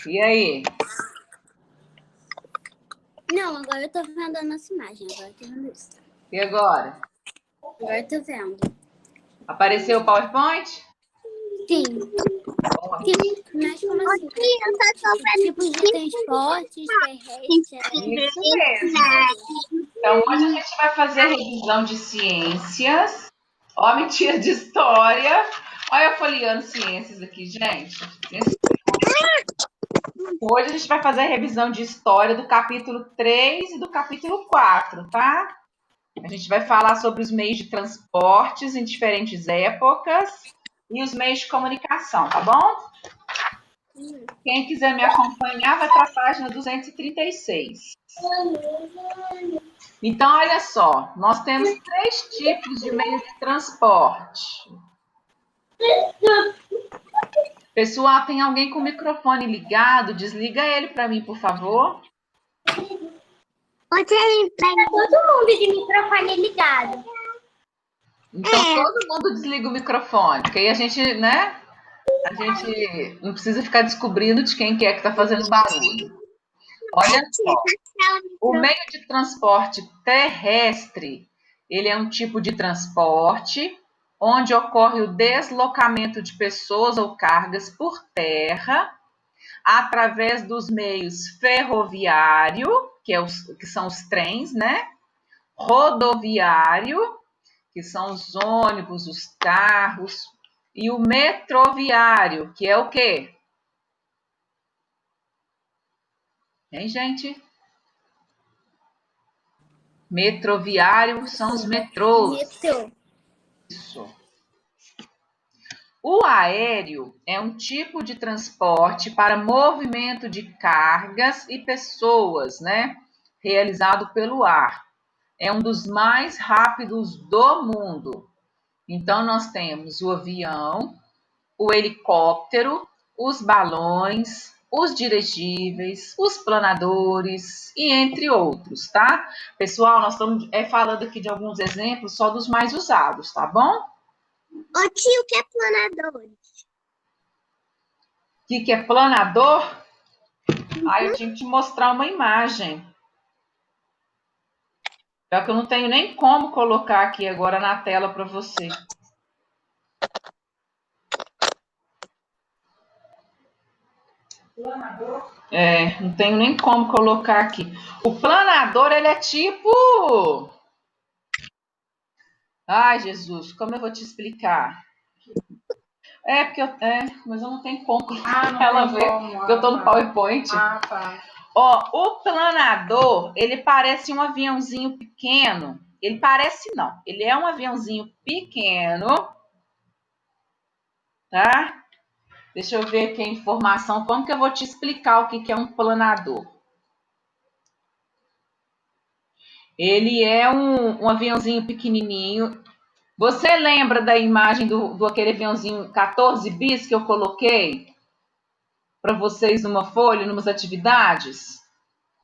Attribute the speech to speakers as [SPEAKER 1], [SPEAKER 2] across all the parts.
[SPEAKER 1] E aí?
[SPEAKER 2] Não, agora eu tô vendo a nossa imagem. Agora eu tô vendo isso.
[SPEAKER 1] E agora?
[SPEAKER 2] Agora eu tô vendo.
[SPEAKER 1] Apareceu o PowerPoint?
[SPEAKER 2] Sim. Mas como assim? Tipos de transportes terrestres.
[SPEAKER 1] Isso mesmo. Então, hoje a gente vai fazer revisão de ciências. Ó, mentira de história. Olha eu folheando ciências aqui, gente. Hoje a gente vai fazer a revisão de história do capítulo 3 e do capítulo 4, tá? A gente vai falar sobre os meios de transportes em diferentes épocas e os meios de comunicação, tá bom? Quem quiser me acompanhar vai para a página 236. Então, olha só, nós temos 3 tipos de meio de transporte. Pessoal, tem alguém com o microfone ligado? Desliga ele para mim, por favor.
[SPEAKER 2] Todo mundo de microfone ligado.
[SPEAKER 1] Então, todo mundo desliga o microfone, porque aí a gente, né? A gente não precisa ficar descobrindo de quem que é que está fazendo barulho. Olha só, o meio de transporte terrestre, ele é um tipo de transporte onde ocorre o deslocamento de pessoas ou cargas por terra através dos meios ferroviário, que são os trens, né? Rodoviário, que são os ônibus, os carros, e o metroviário, que é o quê? Hein, gente? Metroviário são os metrôs. Isso. O aéreo é um tipo de transporte para movimento de cargas e pessoas, né? Realizado pelo ar. É um dos mais rápidos do mundo. Então, nós temos o avião, o helicóptero, os balões, os dirigíveis, os planadores e entre outros, tá? Pessoal, nós estamos falando aqui de alguns exemplos só dos mais usados, tá bom?
[SPEAKER 2] Ô tio, o que é planador?
[SPEAKER 1] O que é planador? Ah, eu tinha que te mostrar uma imagem. Só que eu não tenho nem como colocar aqui agora na tela para você. Planador? É, não tenho nem como colocar aqui. O planador, ele é tipo... Ai, Jesus, como eu vou te explicar? Mas eu não tenho como colocar ela ver, porque eu tô no PowerPoint.
[SPEAKER 3] Ah, tá.
[SPEAKER 1] Ó, o planador, ele parece um aviãozinho pequeno. Ele parece não, ele é um aviãozinho pequeno, tá? Deixa eu ver aqui a informação, como que eu vou te explicar o que é um planador. Ele é um aviãozinho pequenininho. Você lembra da imagem do aquele aviãozinho 14 bis que eu coloquei para vocês numa folha, numas atividades?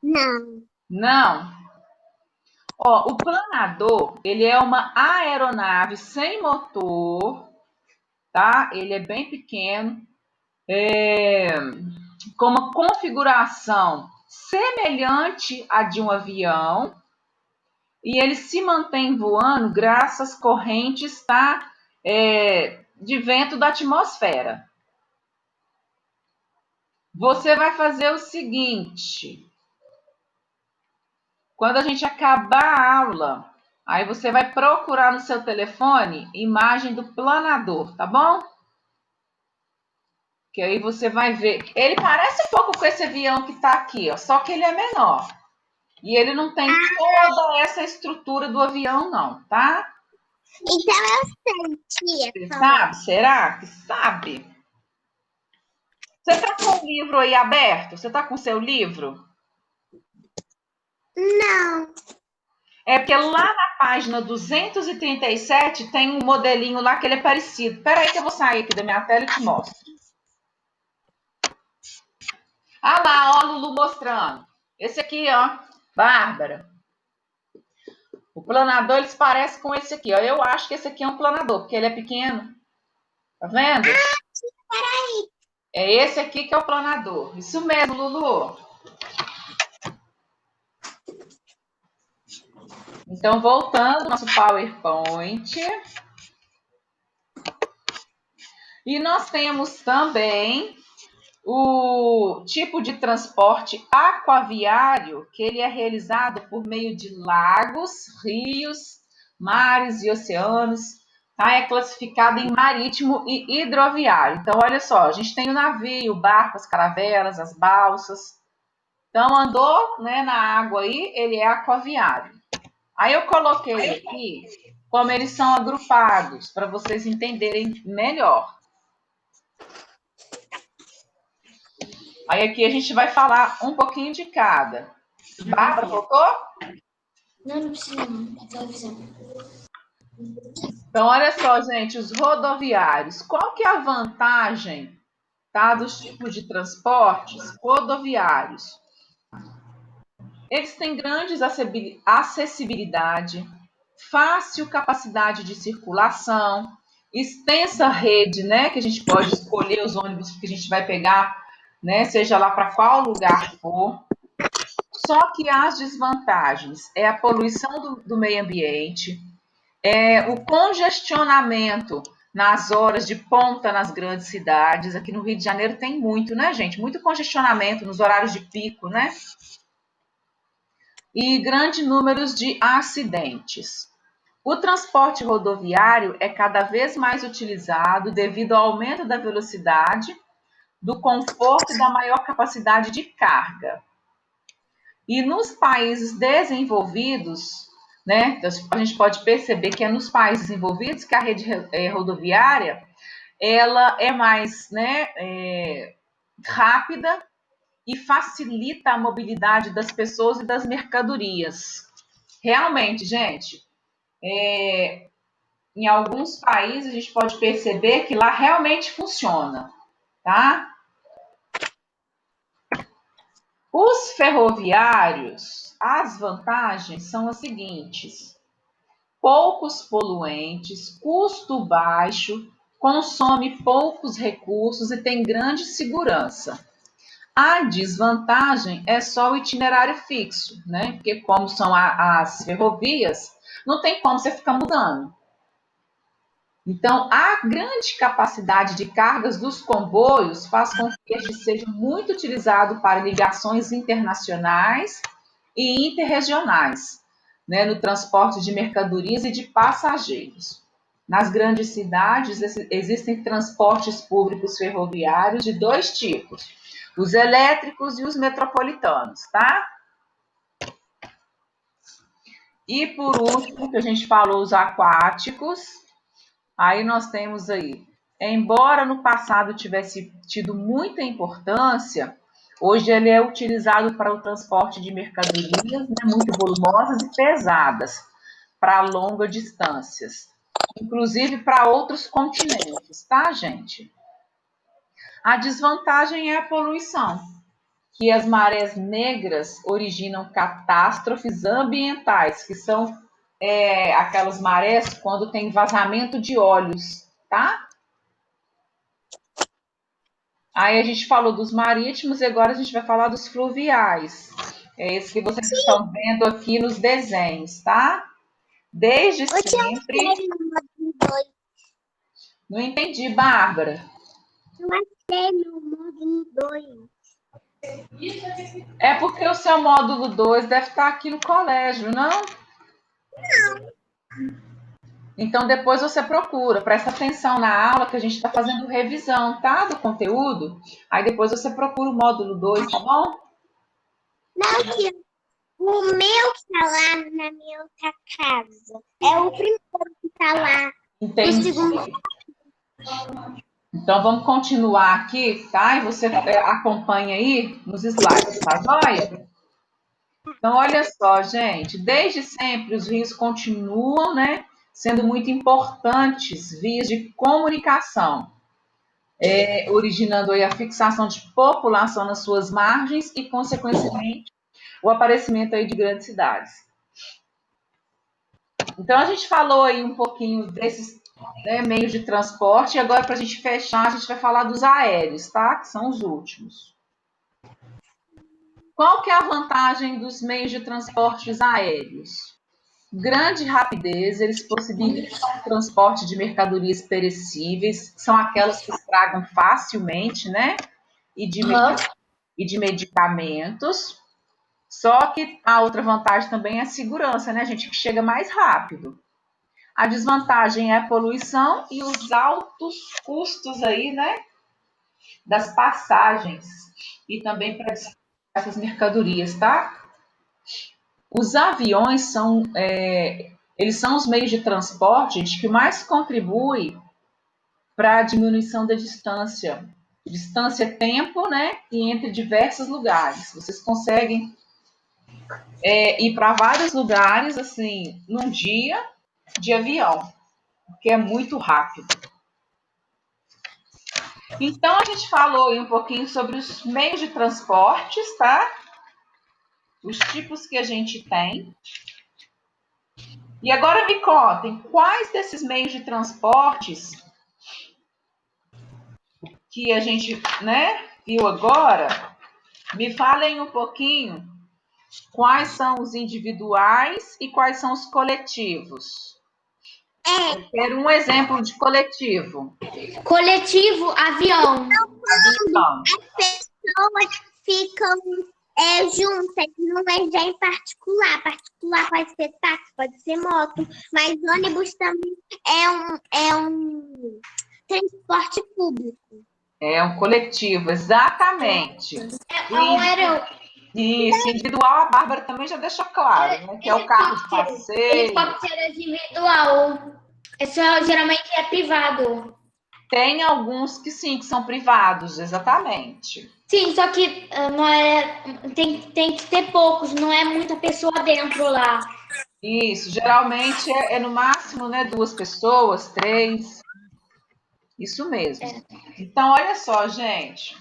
[SPEAKER 2] Não.
[SPEAKER 1] Não. Ó, o planador, ele é uma aeronave sem motor, tá? Ele é bem pequeno, com uma configuração semelhante à de um avião, e ele se mantém voando graças às correntes, tá? De vento da atmosfera. Você vai fazer o seguinte: quando a gente acabar a aula, aí você vai procurar no seu telefone imagem do planador, tá bom? Que aí você vai ver. Ele parece um pouco com esse avião que tá aqui, ó, só que ele é menor. E ele não tem toda essa estrutura do avião, não, tá?
[SPEAKER 2] Então eu sei, tia.
[SPEAKER 1] Você sabe? Será que sabe? Você tá com o livro aí aberto? Você tá com o seu livro?
[SPEAKER 2] Não.
[SPEAKER 1] É porque lá na página 237 tem um modelinho lá que ele é parecido. Espera aí que eu vou sair aqui da minha tela e te mostro. Ah lá, ó, a Lulu mostrando. Esse aqui, ó, Bárbara. O planador, ele se parece com esse aqui, ó. Eu acho que esse aqui é um planador, porque ele é pequeno. Tá vendo?
[SPEAKER 2] Peraí,
[SPEAKER 1] É esse aqui que é o planador. Isso mesmo, Lulu. Então, voltando ao nosso PowerPoint. E nós temos também o tipo de transporte aquaviário, que ele é realizado por meio de lagos, rios, mares e oceanos, tá? É classificado em marítimo e hidroviário. Então, olha só, a gente tem o navio, o barco, as caravelas, as balsas. Então, andou, né, na água aí, ele é aquaviário. Aí eu coloquei aqui como eles são agrupados, para vocês entenderem melhor. Aí aqui a gente vai falar um pouquinho de cada. Bárbara, voltou?
[SPEAKER 2] Não precisa não.
[SPEAKER 1] Então, olha só, gente, os rodoviários. Qual que é a vantagem, tá, dos tipos de transportes rodoviários? Eles têm grande acessibilidade, fácil capacidade de circulação, extensa rede, né, que a gente pode escolher os ônibus que a gente vai pegar, né, seja lá para qual lugar for. Só que as desvantagens é a poluição do meio ambiente, o congestionamento nas horas de ponta nas grandes cidades. Aqui no Rio de Janeiro tem muito, né, gente? Muito congestionamento nos horários de pico, né? E grande número de acidentes. O transporte rodoviário é cada vez mais utilizado devido ao aumento da velocidade, do conforto e da maior capacidade de carga. E nos países desenvolvidos, né, a gente pode perceber que é nos países desenvolvidos que a rede rodoviária ela é mais, né, rápida e facilita a mobilidade das pessoas e das mercadorias. Realmente, gente, em alguns países a gente pode perceber que lá realmente funciona, tá? Os ferroviários, as vantagens são as seguintes: poucos poluentes, custo baixo, consome poucos recursos e tem grande segurança. A desvantagem é só o itinerário fixo, né? Porque como são as ferrovias, não tem como você ficar mudando. Então, a grande capacidade de cargas dos comboios faz com que este seja muito utilizado para ligações internacionais e interregionais, né, no transporte de mercadorias e de passageiros. Nas grandes cidades existem transportes públicos ferroviários de dois tipos, os elétricos e os metropolitanos, tá? E por último, que a gente falou, os aquáticos. Aí nós temos aí, embora no passado tivesse tido muita importância, hoje ele é utilizado para o transporte de mercadorias, né, muito volumosas e pesadas, para longas distâncias, inclusive para outros continentes, tá, gente? A desvantagem é a poluição, que as marés negras originam catástrofes ambientais, que são aquelas marés quando tem vazamento de óleos, tá? Aí a gente falou dos marítimos e agora a gente vai falar dos fluviais. É esse que vocês estão vendo aqui nos desenhos, tá? Desde sempre. Não entendi, Bárbara.
[SPEAKER 2] Eu achei no módulo 2.
[SPEAKER 1] É porque o seu módulo 2 deve estar aqui no colégio, não? Então depois você procura, presta atenção na aula que a gente está fazendo revisão, tá? Do conteúdo. Aí depois você procura o módulo 2, tá bom?
[SPEAKER 2] Não, tia. O meu que tá lá na minha outra casa. É o primeiro que tá lá.
[SPEAKER 1] Entendi.
[SPEAKER 2] O segundo.
[SPEAKER 1] Então vamos continuar aqui, tá? E você acompanha aí nos slides, tá joia? Então olha só, gente, desde sempre os rios continuam, né, sendo muito importantes vias de comunicação, originando aí a fixação de população nas suas margens e, consequentemente, o aparecimento aí de grandes cidades. Então a gente falou aí um pouquinho desses né, meios de transporte. E agora, para a gente fechar, a gente vai falar dos aéreos, tá? Que são os últimos. Qual que é a vantagem dos meios de transportes aéreos? Grande rapidez, eles possibilitam o transporte de mercadorias perecíveis, que são aquelas que estragam facilmente, né? E de medicamentos. Só que a outra vantagem também é a segurança, né? A gente chega mais rápido. A desvantagem é a poluição e os altos custos aí, né? Das passagens e também para essas mercadorias, tá? Os aviões eles são os meios de transporte que mais contribui para a diminuição da distância. Distância tempo, né? E entre diversos lugares. Vocês conseguem ir para vários lugares, assim, num dia de avião, que é muito rápido. Então, a gente falou aí um pouquinho sobre os meios de transportes, tá? Os tipos que a gente tem. E agora me contem, quais desses meios de transportes que a gente, né, viu agora, me falem um pouquinho quais são os individuais e quais são os coletivos. Eu quero um exemplo de coletivo.
[SPEAKER 3] Coletivo, avião.
[SPEAKER 1] Avião.
[SPEAKER 2] As pessoas ficam juntas, não é já em particular. Particular pode ser táxi, pode ser moto, mas ônibus também é um transporte público.
[SPEAKER 1] É um coletivo, exatamente.
[SPEAKER 3] É um aeroporto.
[SPEAKER 1] Isso, individual, a Bárbara também já deixou claro, né? Que é o carro de passeio.
[SPEAKER 3] Helicóptero individual. Esse geralmente é privado.
[SPEAKER 1] Tem alguns que sim, que são privados, exatamente.
[SPEAKER 3] Sim, só que não tem que ter poucos, não é muita pessoa dentro lá.
[SPEAKER 1] Isso, geralmente é no máximo, né, 2 pessoas, 3. Isso mesmo. Então, olha só, gente.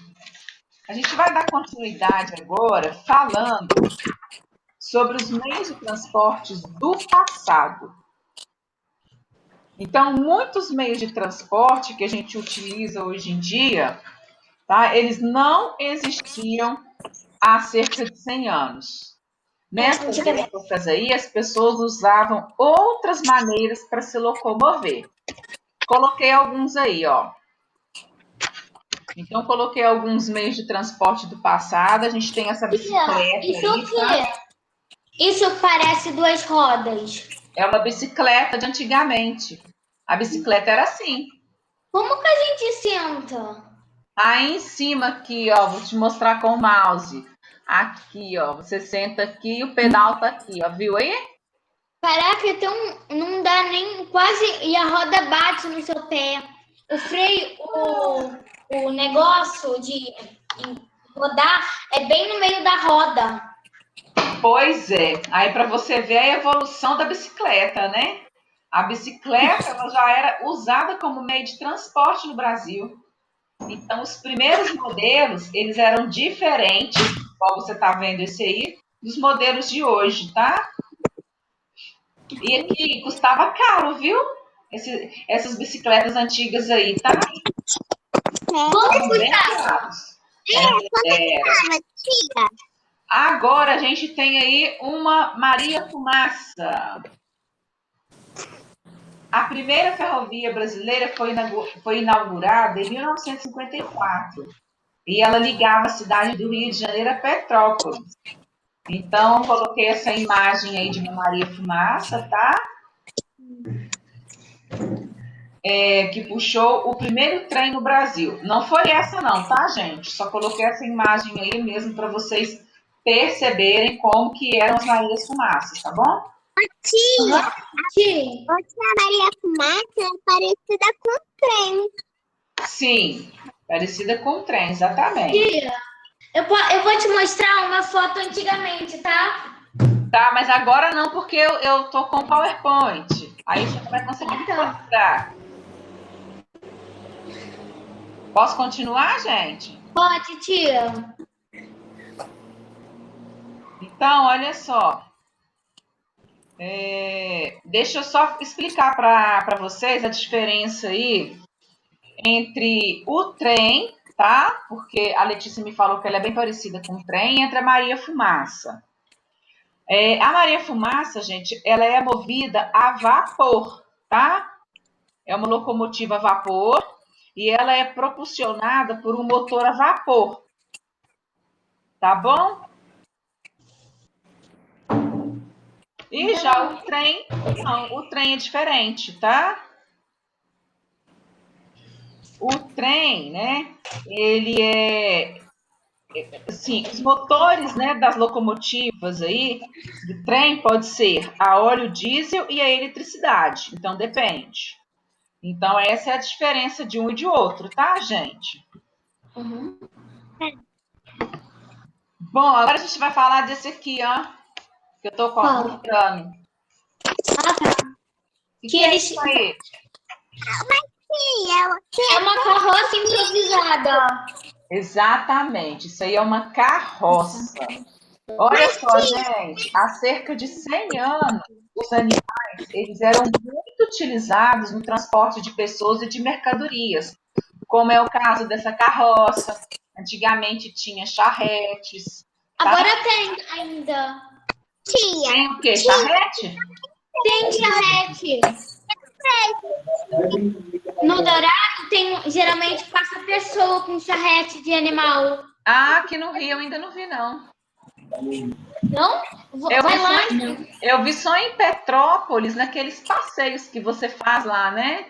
[SPEAKER 1] A gente vai dar continuidade agora falando sobre os meios de transportes do passado. Então, muitos meios de transporte que a gente utiliza hoje em dia, tá? Eles não existiam há cerca de 100 anos. Nessas épocas aí, as pessoas usavam outras maneiras para se locomover. Coloquei alguns aí, ó. Então, coloquei alguns meios de transporte do passado. A gente tem essa bicicleta
[SPEAKER 3] Isso
[SPEAKER 1] aí,
[SPEAKER 3] o quê?
[SPEAKER 1] tá?
[SPEAKER 3] Isso parece 2 rodas.
[SPEAKER 1] É uma bicicleta de antigamente. A bicicleta era assim.
[SPEAKER 3] Como que a gente senta?
[SPEAKER 1] Aí em cima aqui, ó, vou te mostrar com o mouse. Aqui, ó, você senta aqui e o pedal tá aqui, ó, viu aí?
[SPEAKER 3] Caraca, então não dá nem quase. E a roda bate no seu pé. O freio, o negócio de rodar é bem no meio da roda.
[SPEAKER 1] Pois é. Aí para você ver a evolução da bicicleta, né? A bicicleta ela já era usada como meio de transporte no Brasil. Então, os primeiros modelos, eles eram diferentes, como você está vendo esse aí, dos modelos de hoje, tá? E aqui custava caro, viu? Essas bicicletas antigas aí, tá?
[SPEAKER 3] Como
[SPEAKER 1] Bem caros.
[SPEAKER 2] Fala, tia.
[SPEAKER 1] Agora a gente tem aí uma Maria Fumaça. A primeira ferrovia brasileira foi inaugurada em 1954 e ela ligava a cidade do Rio de Janeiro a Petrópolis. Então, coloquei essa imagem aí de uma Maria Fumaça, tá? Que puxou o primeiro trem no Brasil. Não foi essa não, tá, gente? Só coloquei essa imagem aí mesmo para vocês perceberem como que eram as Marias Fumaças, tá bom?
[SPEAKER 2] Tia,
[SPEAKER 3] Sim.
[SPEAKER 2] outra Maria Fumaça é parecida com o trem.
[SPEAKER 1] Sim, parecida com o trem, exatamente.
[SPEAKER 3] Tia, eu vou te mostrar uma foto antigamente, tá?
[SPEAKER 1] Tá, mas agora não, porque eu tô com o PowerPoint. Aí você não vai conseguir me mostrar. Posso continuar, gente?
[SPEAKER 3] Pode, tia.
[SPEAKER 1] Então, olha só. Deixa eu só explicar para vocês a diferença aí entre o trem, tá? Porque a Letícia me falou que ela é bem parecida com o trem, e entre a Maria Fumaça. A Maria Fumaça, gente, ela é movida a vapor, tá? É uma locomotiva a vapor e ela é propulsionada por um motor a vapor, tá bom? E já o trem, não, o trem é diferente, tá? O trem, né? Ele assim, os motores, né, das locomotivas aí do trem pode ser a óleo diesel e a eletricidade. Então depende. Então essa é a diferença de um e de outro, tá, gente?
[SPEAKER 3] Uhum.
[SPEAKER 1] Bom, agora a gente vai falar desse aqui, ó, que eu tô
[SPEAKER 3] Qual?
[SPEAKER 1] mostrando.
[SPEAKER 3] Ah, tá.
[SPEAKER 1] O
[SPEAKER 3] Que
[SPEAKER 1] que é
[SPEAKER 3] eles...
[SPEAKER 1] isso aí?
[SPEAKER 2] Sim, ela
[SPEAKER 3] É uma carroça improvisada.
[SPEAKER 1] Exatamente, isso aí é uma carroça. Olha só, gente, há cerca de 100 anos, os animais eles eram muito utilizados no transporte de pessoas e de mercadorias, como é o caso dessa carroça. Antigamente tinha charretes, tá?
[SPEAKER 3] Agora tem ainda.
[SPEAKER 2] tinha.
[SPEAKER 1] Tem o quê? Charrete?
[SPEAKER 3] Tem charrete. No Dourado tem, geralmente passa pessoa com charrete de animal.
[SPEAKER 1] Ah, aqui no Rio eu ainda não vi, não.
[SPEAKER 3] Não?
[SPEAKER 1] Eu vi
[SPEAKER 3] Vai
[SPEAKER 1] só
[SPEAKER 3] lá.
[SPEAKER 1] eu vi só em Petrópolis, naqueles passeios que você faz lá, né?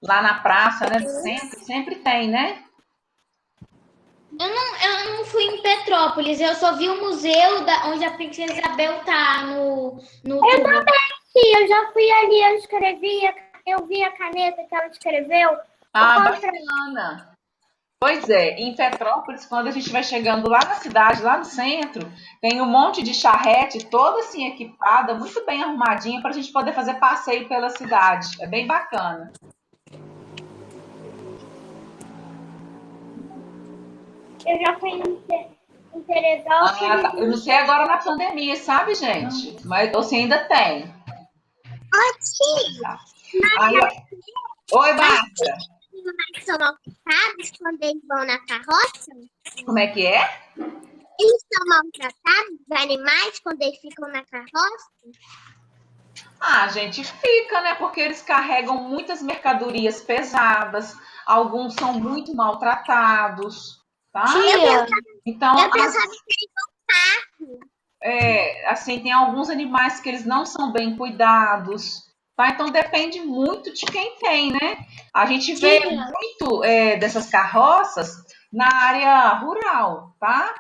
[SPEAKER 1] Lá na praça, né, do centro, sempre tem, né?
[SPEAKER 3] Eu não fui em Petrópolis, eu só vi o museu onde a Princesa Isabel tá no
[SPEAKER 2] Eu
[SPEAKER 3] túmulo.
[SPEAKER 2] também, sim, eu já fui ali, eu vi a caneta que ela escreveu.
[SPEAKER 1] Ah,
[SPEAKER 2] Eu comprei.
[SPEAKER 1] bacana. Pois é, em Petrópolis, quando a gente vai chegando lá na cidade, lá no centro, tem um monte de charrete toda assim equipada, muito bem arrumadinha para a gente poder fazer passeio pela cidade. É bem bacana.
[SPEAKER 2] Eu já fui em
[SPEAKER 1] Ah, tá. Eu
[SPEAKER 2] Teresópolis.
[SPEAKER 1] não sei agora na pandemia, sabe, gente? Mas você ainda tem.
[SPEAKER 2] Sim,
[SPEAKER 1] Aí, ó. Oi,
[SPEAKER 2] mas
[SPEAKER 1] Bárbara.
[SPEAKER 2] os animais são maltratados quando eles vão na carroça?
[SPEAKER 1] Como é que é?
[SPEAKER 2] Eles são maltratados, os animais, quando eles ficam na carroça?
[SPEAKER 1] Ah, gente, fica, né? Porque eles carregam muitas mercadorias pesadas, alguns são muito maltratados, tá?
[SPEAKER 3] Tia,
[SPEAKER 1] Então,
[SPEAKER 2] Eu pensava que
[SPEAKER 1] assim, tem alguns animais que eles não são bem cuidados, tá? Então depende muito de quem tem, né? A gente vê
[SPEAKER 3] tia.
[SPEAKER 1] muito dessas carroças na área rural, tá?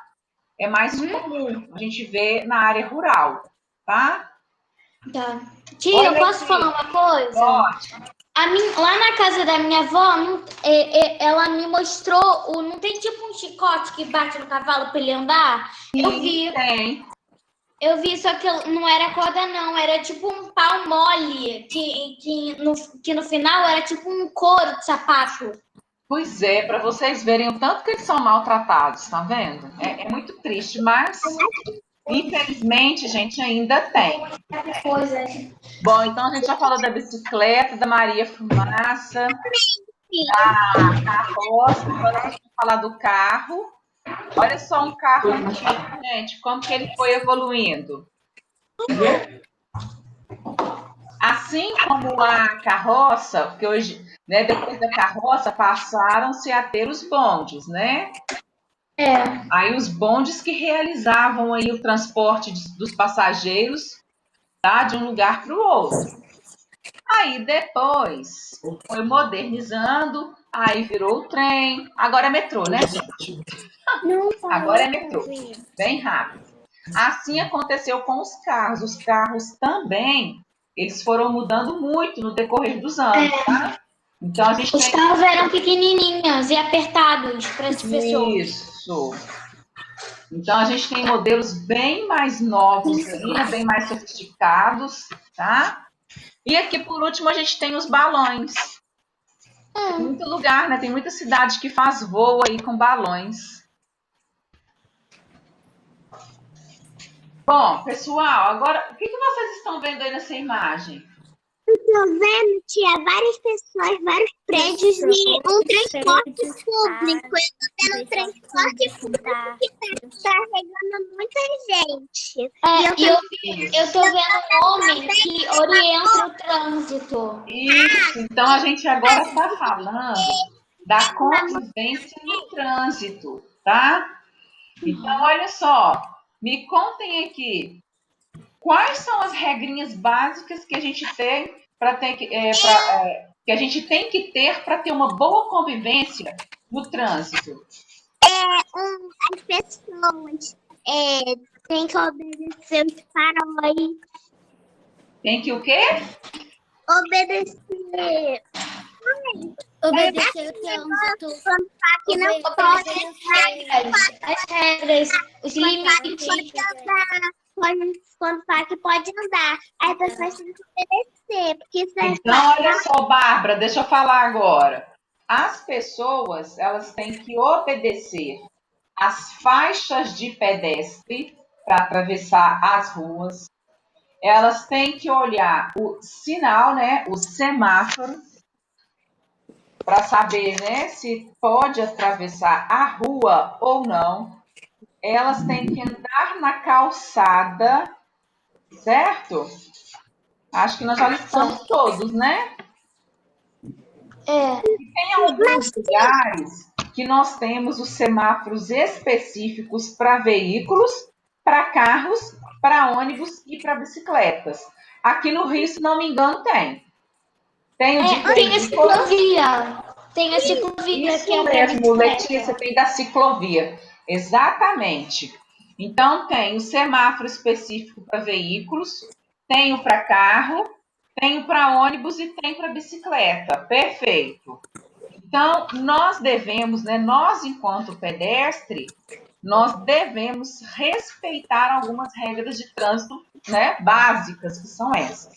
[SPEAKER 1] É mais comum a gente ver na área rural, tá?
[SPEAKER 3] Tá. Tia,
[SPEAKER 1] Oi,
[SPEAKER 3] eu posso falar
[SPEAKER 1] Letícia.
[SPEAKER 3] uma coisa?
[SPEAKER 1] Pode.
[SPEAKER 3] Lá na casa da minha avó, ela me mostrou, não tem tipo um chicote que bate no cavalo para ele andar?
[SPEAKER 1] Sim, tem.
[SPEAKER 3] Eu vi, só que não era corda não, era tipo um pau mole, que no final era tipo um couro de sapato.
[SPEAKER 1] Pois é, para vocês verem o tanto que eles são maltratados, tá vendo? É muito triste, mas infelizmente, gente, ainda tem.
[SPEAKER 3] Coisa.
[SPEAKER 1] Bom, então a gente já falou da bicicleta, da Maria Fumaça, da carroça, agora a gente vai falar do carro. Olha só um carro antigo, gente, como que ele foi evoluindo. Assim como a carroça, porque hoje, né, depois da carroça passaram-se a ter os bondes, né?
[SPEAKER 3] É.
[SPEAKER 1] Aí os bondes que realizavam aí o transporte dos passageiros, tá, de um lugar para o outro. Aí depois foi modernizando, aí virou o trem. Agora é metrô, né, gente?
[SPEAKER 2] não
[SPEAKER 1] Agora
[SPEAKER 2] falou
[SPEAKER 1] é metrô,
[SPEAKER 2] comigo.
[SPEAKER 1] bem rápido. Assim aconteceu com os carros. Os carros também, eles foram mudando muito no decorrer dos anos, tá? Então a gente
[SPEAKER 3] Os
[SPEAKER 1] tem
[SPEAKER 3] carros eram pequenininhos e apertados para as pessoas.
[SPEAKER 1] isso. Então a gente tem modelos bem mais novos aí, né, bem mais sofisticados, tá? E aqui por último a gente tem os balões. Tem muito lugar, né? Tem muita cidade que faz voo aí com balões. Bom, pessoal, agora, o que vocês estão vendo aí nessa imagem?
[SPEAKER 2] Estou vendo, tia, várias pessoas, vários prédios e um transporte público. Eu estou vendo um transporte público que está carregando muita gente.
[SPEAKER 3] Eu tô vendo um homem que orienta o trânsito.
[SPEAKER 1] Isso, então a gente agora está falando da convivência no trânsito, tá? Então, olha só, me contem aqui, quais são as regrinhas básicas que a gente tem para ter que a gente tem que ter para ter uma boa convivência no trânsito?
[SPEAKER 2] As pessoas têm que obedecer os faróis.
[SPEAKER 1] Tem que o quê?
[SPEAKER 2] Obedecer.
[SPEAKER 3] Obedecer o trânsito.
[SPEAKER 2] Quando fala que não pode
[SPEAKER 3] As regras, os limites.
[SPEAKER 2] quando fala que pode andar. As pessoas têm que obedecer. Porque isso é
[SPEAKER 1] Então, olha só, Bárbara, deixa eu falar agora. As pessoas, elas têm que obedecer as faixas de pedestre para atravessar as ruas. Elas têm que olhar o sinal, né, o semáforo, para saber, né, se pode atravessar a rua ou não. Elas têm que andar na calçada, certo? Acho que nós já listamos todos, né? Tem alguns lugares que nós temos os semáforos específicos para veículos, para carros, para ônibus e para bicicletas. Aqui no Rio, se não me engano, tem. Tem o de
[SPEAKER 3] Tem a ciclovia. Tem a ciclovia que
[SPEAKER 1] Isso
[SPEAKER 3] é
[SPEAKER 1] mesmo, Letícia, tem da ciclovia. Exatamente. Então, tem o semáforo específico para veículos, tem o para carro, tem o para ônibus e tem para bicicleta. Perfeito. Então, nós devemos, né, nós enquanto pedestre, nós devemos respeitar algumas regras de trânsito, né, básicas, que são essas.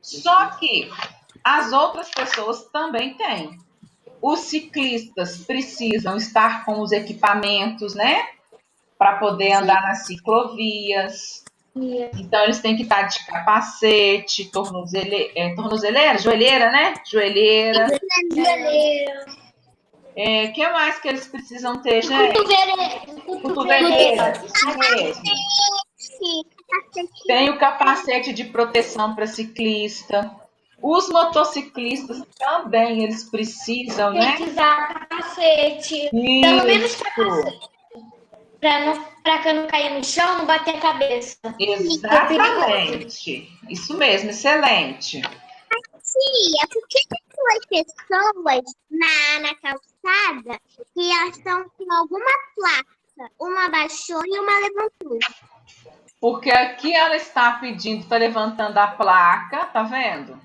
[SPEAKER 1] Só que as outras pessoas também têm. Os ciclistas precisam estar com os equipamentos, né, para poder andar nas ciclovias. Então, eles têm que estar de capacete, tornozeleira, joelheira, né? Joelheira. O que mais que eles precisam ter, gente? Cotoveleira, isso mesmo. Tem o capacete de proteção para ciclista. Os motociclistas também, eles precisam, né?
[SPEAKER 3] Tem que usar capacete. Pelo menos capacete. Para que eu não cair no chão, não bater a cabeça.
[SPEAKER 1] Exatamente. Isso mesmo, excelente.
[SPEAKER 2] Tia, por que tem pessoas na calçada que elas estão com alguma placa? Uma baixou e uma levantou.
[SPEAKER 1] Porque aqui ela está pedindo, está levantando a placa, tá vendo?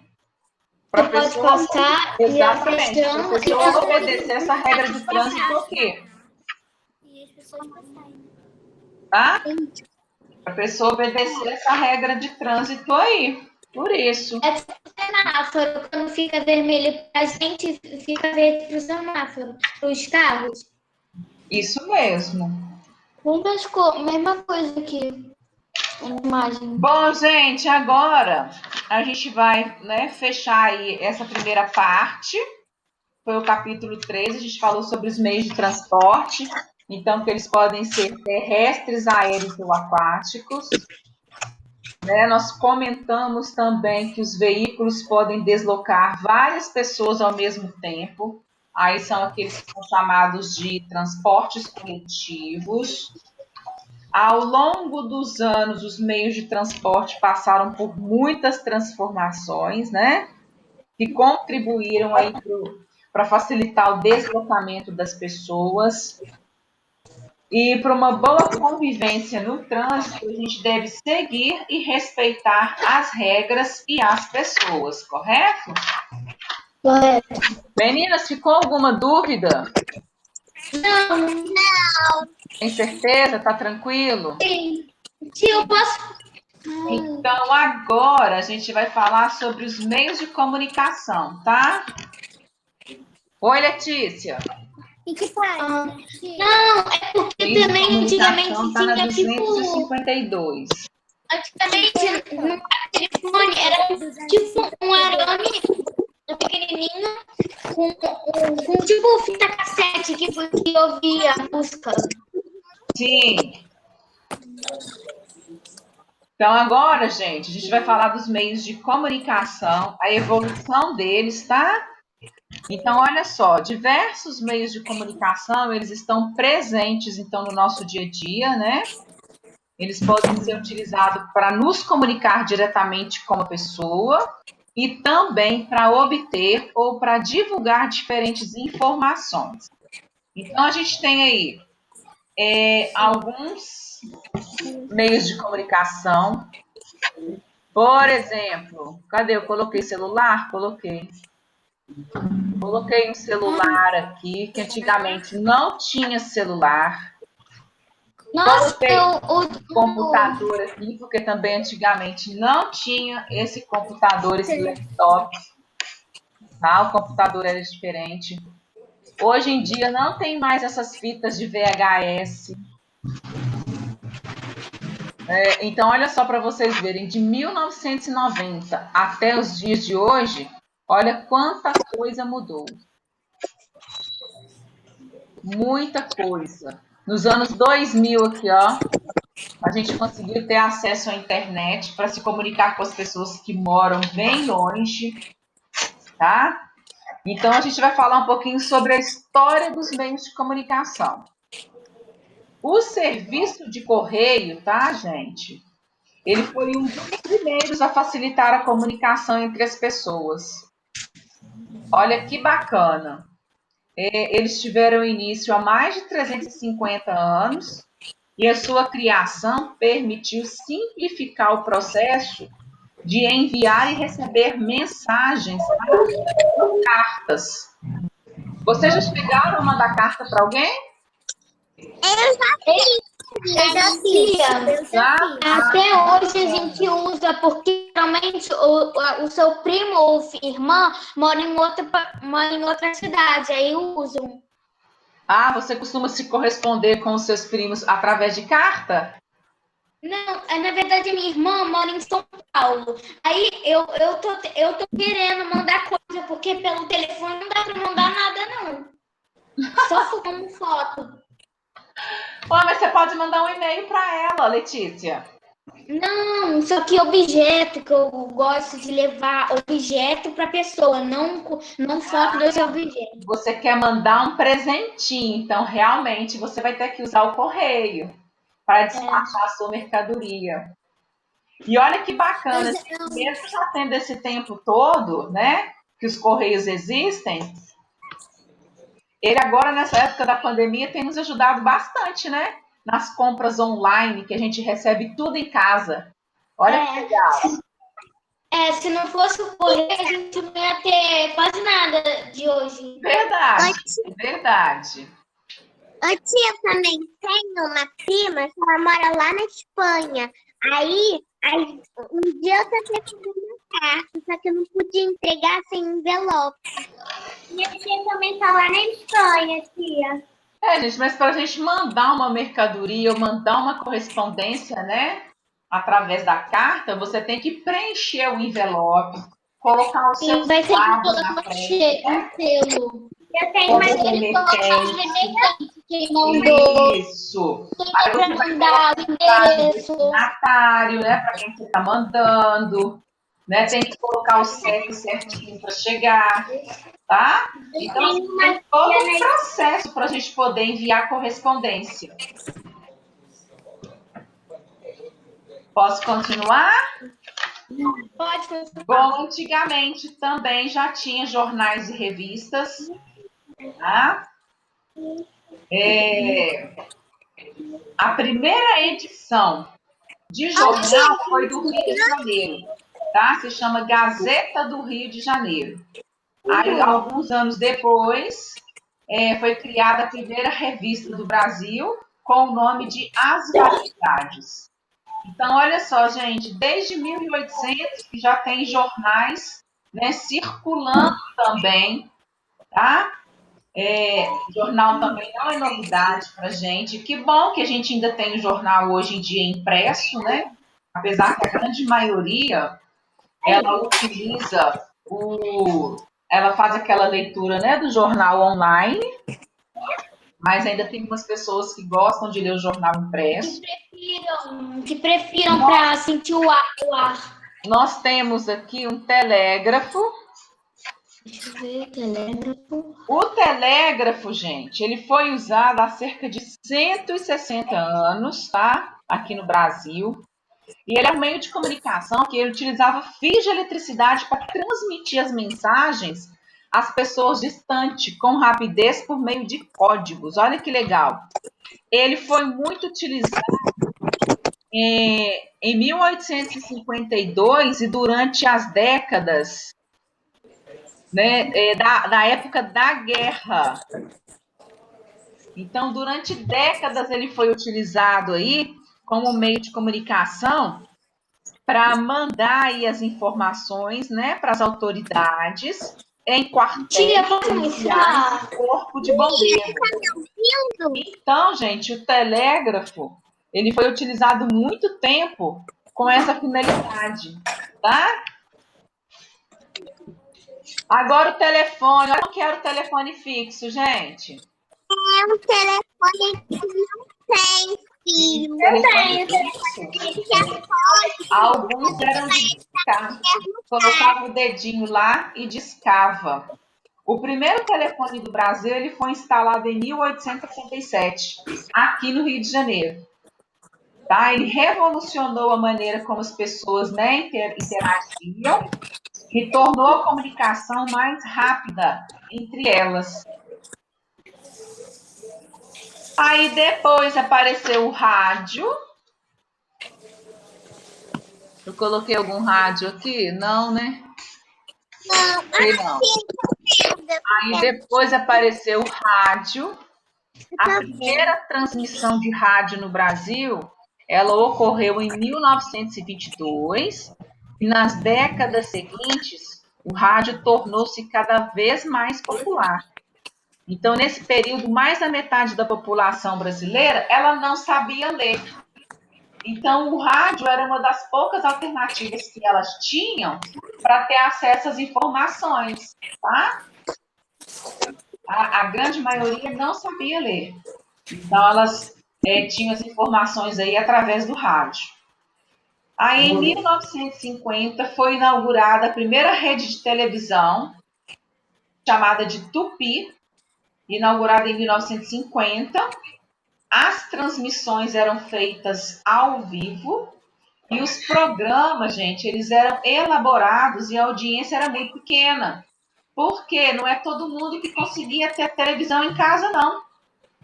[SPEAKER 1] Para a pessoa
[SPEAKER 3] passar,
[SPEAKER 1] exatamente, para a pessoa obedecer essa regra de trânsito aqui.
[SPEAKER 3] E as pessoas passarem.
[SPEAKER 1] Tá? Para a pessoa obedecer essa regra de trânsito aí. Por isso.
[SPEAKER 3] É tipo semáforo, quando fica vermelho pra gente, fica verde pro semáforo, pros carros.
[SPEAKER 1] Isso mesmo.
[SPEAKER 3] Mesma coisa aqui. Imagem.
[SPEAKER 1] Bom, gente, agora a gente vai, né, fechar aí essa primeira parte. Foi o capítulo 3, a gente falou sobre os meios de transporte. Então, que eles podem ser terrestres, aéreos ou aquáticos. Né? Nós comentamos também que os veículos podem deslocar várias pessoas ao mesmo tempo. Aí são aqueles que são chamados de transportes coletivos. Ao longo dos anos, os meios de transporte passaram por muitas transformações, né? Que contribuíram aí para facilitar o deslocamento das pessoas. E para uma boa convivência no trânsito, a gente deve seguir e respeitar as regras e as pessoas, correto?
[SPEAKER 3] Correto.
[SPEAKER 1] Meninas, ficou alguma dúvida?
[SPEAKER 3] Não.
[SPEAKER 1] Tem certeza? Tá tranquilo?
[SPEAKER 3] Sim. Tia, eu posso...
[SPEAKER 1] Então, agora a gente vai falar sobre os meios de comunicação, tá? Oi, Letícia.
[SPEAKER 3] E que faz? Não, é porque
[SPEAKER 1] meios de
[SPEAKER 3] também antigamente
[SPEAKER 1] comunicação está na
[SPEAKER 3] tinha tipo.
[SPEAKER 1] 252.
[SPEAKER 3] Antigamente no telefone era tipo um arame pequenininho com tipo fita cassete que ouvia a música.
[SPEAKER 1] Sim. Então, agora, gente, a gente vai falar dos meios de comunicação, a evolução deles, tá? Então, olha só, diversos meios de comunicação, eles estão presentes, então, no nosso dia a dia, né? Eles podem ser utilizados para nos comunicar diretamente com a pessoa e também para obter ou para divulgar diferentes informações. Então, a gente tem aí alguns meios de comunicação. Por exemplo, cadê? Eu coloquei celular? Coloquei. Coloquei um celular aqui, que antigamente não tinha celular.
[SPEAKER 3] Nossa,
[SPEAKER 1] Coloquei computador aqui, porque também antigamente não tinha esse computador, esse laptop, tá? O computador era diferente. Hoje em dia não tem mais essas fitas de VHS. Então, olha só para vocês verem, de 1990 até os dias de hoje, olha quanta coisa mudou. Muita coisa. Nos anos 2000 aqui, ó, a gente conseguiu ter acesso à internet para se comunicar com as pessoas que moram bem longe, tá? Então, a gente vai falar um pouquinho sobre a história dos meios de comunicação. O serviço de correio, tá, gente? Ele foi um dos primeiros a facilitar a comunicação entre as pessoas. Olha que bacana. Eles tiveram início há mais de 350 anos e a sua criação permitiu simplificar o processo de enviar e receber mensagens, cartas. Vocês já chegaram a mandar carta para alguém?
[SPEAKER 2] Eu já fiz.
[SPEAKER 1] Já?
[SPEAKER 3] Até hoje a gente usa, porque realmente o seu primo ou irmã mora em outra cidade, aí usam.
[SPEAKER 1] Ah, você costuma se corresponder com os seus primos através de carta?
[SPEAKER 3] Não, na verdade, minha irmã mora em São Paulo. Aí eu tô querendo mandar coisa, porque pelo telefone não dá pra mandar nada, não. Só como foto.
[SPEAKER 1] Mas você pode mandar um e-mail para ela, Letícia.
[SPEAKER 3] Não, só que objeto, que eu gosto de levar objeto para pessoa, não foto dos objetos.
[SPEAKER 1] Você quer mandar um presentinho, então realmente você vai ter que usar o correio para despachar a sua mercadoria. E olha que bacana, mesmo já tendo esse tempo todo, né, que os correios existem, ele agora nessa época da pandemia tem nos ajudado bastante, né? Nas compras online, que a gente recebe tudo em casa. Olha que legal.
[SPEAKER 3] Se não fosse o correio, a gente não ia ter quase nada de hoje.
[SPEAKER 1] Verdade, verdade.
[SPEAKER 2] Ô, tia, eu também tenho uma prima que ela mora lá na Espanha. Aí um dia eu tentei fazer uma carta, só que eu não podia entregar sem envelope. Minha tia também tá lá na Espanha, tia.
[SPEAKER 1] Gente, mas para a gente mandar uma mercadoria ou mandar uma correspondência, né, através da carta, você tem que preencher o envelope, colocar os seus
[SPEAKER 3] Vai ter que
[SPEAKER 1] dados na
[SPEAKER 3] colocar
[SPEAKER 1] frente, né?
[SPEAKER 3] um selo.
[SPEAKER 2] Eu tenho
[SPEAKER 1] Como
[SPEAKER 2] uma
[SPEAKER 1] remetente.
[SPEAKER 3] Quem mandou,
[SPEAKER 1] Isso.
[SPEAKER 3] quem
[SPEAKER 1] Aí
[SPEAKER 3] é
[SPEAKER 1] você
[SPEAKER 3] para
[SPEAKER 1] vai
[SPEAKER 3] mandar o
[SPEAKER 1] colocar o
[SPEAKER 3] endereço.
[SPEAKER 1] destinatário, né, para quem você está mandando, né? Tem que colocar o CEP certinho para chegar, tá? Então, assim, tem todo um processo para a gente poder enviar correspondência. Posso continuar?
[SPEAKER 3] Pode continuar.
[SPEAKER 1] Bom, antigamente também já tinha jornais e revistas, tá? A primeira edição de jornal foi do Rio de Janeiro, tá? Se chama Gazeta do Rio de Janeiro. Aí, alguns anos depois, foi criada a primeira revista do Brasil com o nome de As Variedades. Então, olha só, gente, desde 1800 que já tem jornais, né, circulando também, tá? Jornal também não é novidade para gente. Que bom que a gente ainda tem o jornal hoje em dia impresso, né? Apesar que a grande maioria ela utiliza ela faz aquela leitura, né, do jornal online, mas ainda tem umas pessoas que gostam de ler o jornal impresso.
[SPEAKER 3] Que prefiram para sentir o ar.
[SPEAKER 1] Nós temos aqui um telégrafo.
[SPEAKER 3] Deixa eu ver, telégrafo.
[SPEAKER 1] O telégrafo, gente, ele foi usado há cerca de 160 anos, tá? Aqui no Brasil. E ele é um meio de comunicação que ele utilizava fios de eletricidade para transmitir as mensagens às pessoas distantes com rapidez por meio de códigos. Olha que legal. Ele foi muito utilizado em 1852 e durante as décadas, né, da época da guerra. Então, durante décadas ele foi utilizado aí como meio de comunicação para mandar aí as informações, né, para as autoridades em quartéis policiais, corpo de bombeiros. Então, gente, o telégrafo ele foi utilizado muito tempo com essa finalidade, tá? Agora o telefone, eu não quero telefone fixo, gente.
[SPEAKER 2] É um telefone que não tem fio.
[SPEAKER 1] Alguns eram de discar. Colocava o dedinho lá e discava. O primeiro telefone do Brasil ele foi instalado em 1867, aqui no Rio de Janeiro. Tá? Ele revolucionou a maneira como as pessoas, né, interagiam e tornou a comunicação mais rápida entre elas. Aí depois apareceu o rádio. Eu coloquei algum rádio aqui? Não, né? Não. Aí depois apareceu o rádio. A primeira transmissão de rádio no Brasil, ela ocorreu em 1922 e nas décadas seguintes, o rádio tornou-se cada vez mais popular. Então, nesse período, mais da metade da população brasileira, ela não sabia ler. Então, o rádio era uma das poucas alternativas que elas tinham para ter acesso às informações, tá? A grande maioria não sabia ler. Então, elas tinham as informações aí através do rádio. Aí, em 1950, foi inaugurada a primeira rede de televisão, chamada de Tupi, inaugurada em 1950. As transmissões eram feitas ao vivo e os programas, gente, eles eram elaborados e a audiência era muito pequena. Porque não é todo mundo que conseguia ter televisão em casa, não.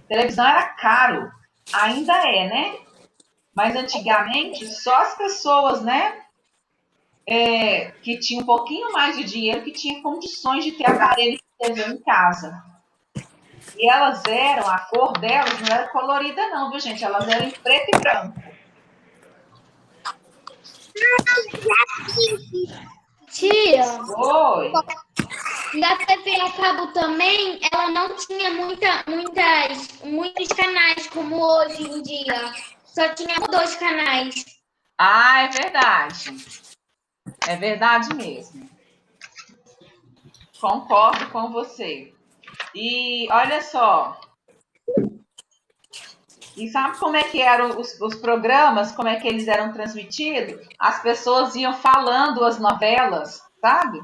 [SPEAKER 1] Televisão era caro. Ainda é, né? Mas antigamente, só as pessoas, né, que tinham um pouquinho mais de dinheiro, que tinham condições de ter aparelho de TV em casa. E elas eram, a cor delas não era colorida não, viu, gente? Elas eram em preto e branco.
[SPEAKER 3] Tia,
[SPEAKER 1] Oi.
[SPEAKER 3] na TV a cabo também, ela não tinha muitos canais como hoje em dia. Só tinha 2 canais.
[SPEAKER 1] Ah, é verdade. É verdade mesmo. Concordo com você. E olha só. E sabe como é que eram os programas, como é que eles eram transmitidos? As pessoas iam falando as novelas, sabe?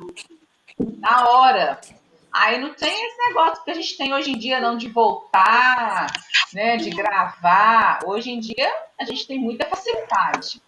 [SPEAKER 1] Na hora. Aí não tem esse negócio que a gente tem hoje em dia, não, de voltar, né, de gravar. Hoje em dia a gente tem muita facilidade.